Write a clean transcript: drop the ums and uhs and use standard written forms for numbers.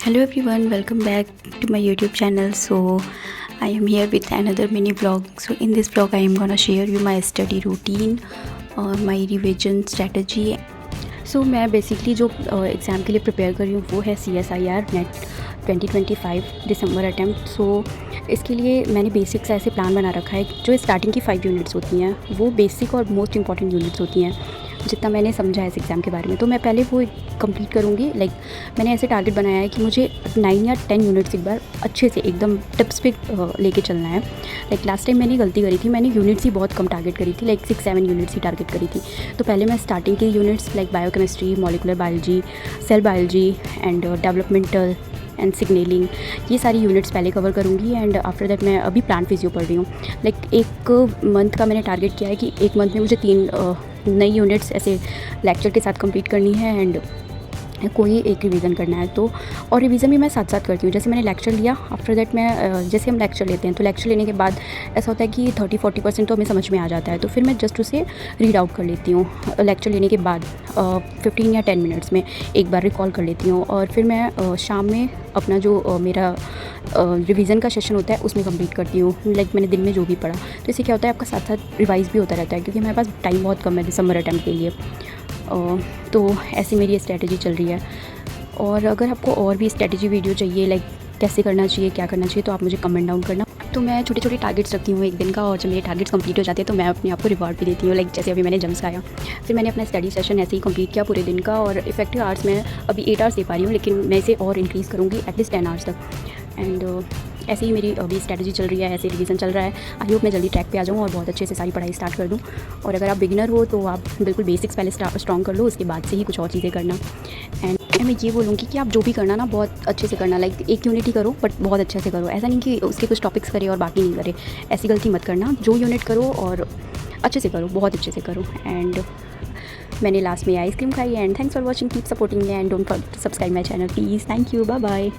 Hello everyone, welcome back to my YouTube channel. So I am here with another mini vlog. So in this vlog I am gonna share you my study routine और my revision strategy. So मैं basically जो exam के लिए prepare कर रही हूँ वो है CSIR नेट 2025 दिसंबर अटैम्प्ट. सो इसके लिए मैंने बेसिक सा ऐसे प्लान बना रखा है. जो स्टार्टिंग की 5 यूनिट्स होती हैं वो बेसिक और मोस्ट इंपॉर्टेंट यूनिट्स होती हैं जितना मैंने समझा है इस एग्ज़ाम के बारे में. तो मैं पहले वो कंप्लीट करूँगी. मैंने ऐसे टारगेट बनाया है कि मुझे 9 या 10 यूनिट्स एक बार अच्छे से एकदम टिप्स पे लेके चलना है. लास्ट टाइम मैंने गलती करी थी, मैंने यूनिट्स ही बहुत कम टारगेट करी थी, 6-7 यूनिट्स ही टारगेट करी थी. तो पहले मैं स्टार्टिंग की units biochemistry, molecular biology, cell biology and developmental and signalling, ये सारी यूनिट्स पहले कवर करूँगी. एंड आफ्टर दैट मैं अभी प्लांट फिजियो पढ़ रही हूँ. एक मंथ का मैंने टारगेट किया है कि एक मंथ में मुझे 3 नई यूनिट्स ऐसे लेक्चर के साथ कंप्लीट करनी है एंड कोई एक रिवीजन करना है. तो और रिवीजन भी मैं साथ साथ करती हूँ. जैसे मैंने लेक्चर लिया, आफ्टर दैट मैं जैसे हम लेक्चर लेते हैं तो लेक्चर लेने के बाद ऐसा होता है कि 30-40% तो हमें समझ में आ जाता है. तो फिर मैं जस्ट उसे रीड आउट कर लेती हूँ. लेक्चर लेने के बाद 15 या 10 मिनट्स में एक बार रिकॉल कर लेती हूँ. और फिर मैं शाम में अपना जो मेरा रिवीजन का सेशन होता है उसमें कंप्लीट करती हूँ. मैंने दिन में जो भी पढ़ा. तो इससे क्या होता है, आपका साथ साथ रिवाइज़ भी होता रहता है क्योंकि हमारे पास टाइम बहुत कम है दिसंबर अटैम्प्ट के लिए. तो ऐसी मेरी स्ट्रैटेजी चल रही है. और अगर आपको और भी स्ट्रैटेजी वीडियो चाहिए, कैसे करना चाहिए, क्या करना चाहिए, तो आप मुझे कमेंट डाउन करना. तो मैं छोटे छोटे टारगेट्स रखती हूँ एक दिन का, और जब मेरे टारगेट्स कंप्लीट हो जाते हैं तो मैं अपने आप को रिवॉर्ड भी देती हूँ. जैसे अभी मैंने जम्स खाया, फिर मैंने अपना स्टडी सेशन ऐसे ही कंप्लीट किया पूरे दिन का. और इफेक्टिव आवर्स मैं अभी 8 आवर्स दे पा रही हूँ, लेकिन मैं इसे और इंक्रीज़ करूँगी एटलीस्ट 10 आवर्स तक. एंड ऐसे ही मेरी अभी स्ट्रैटेजी चल रही है, ऐसे रिवीजन चल रहा है. आई होप मैं जल्दी ट्रैक पे आ जाऊँ और बहुत अच्छे से सारी पढ़ाई स्टार्ट कर दूँ. और अगर आप बिगिनर हो तो आप बिल्कुल बेसिक्स पहले स्ट्रॉन्ग कर लो, उसके बाद से ही कुछ और चीज़ें करना. एंड मैं ये बोलूँगी कि आप जो भी करना ना बहुत अच्छे से करना. एक यूनिट ही करो बट बहुत अच्छे से करो. ऐसा नहीं कि उसके कुछ टॉपिक्स करे और बाकी नहीं करे. ऐसी गलती मत करना. जो यूनिट करो और अच्छे से करो, बहुत अच्छे से करो. एंड मैंने लास्ट में आइसक्रीम खाई. And thanks for watching, keep supporting me and don't forget to subscribe my channel please. Thank you, bye bye.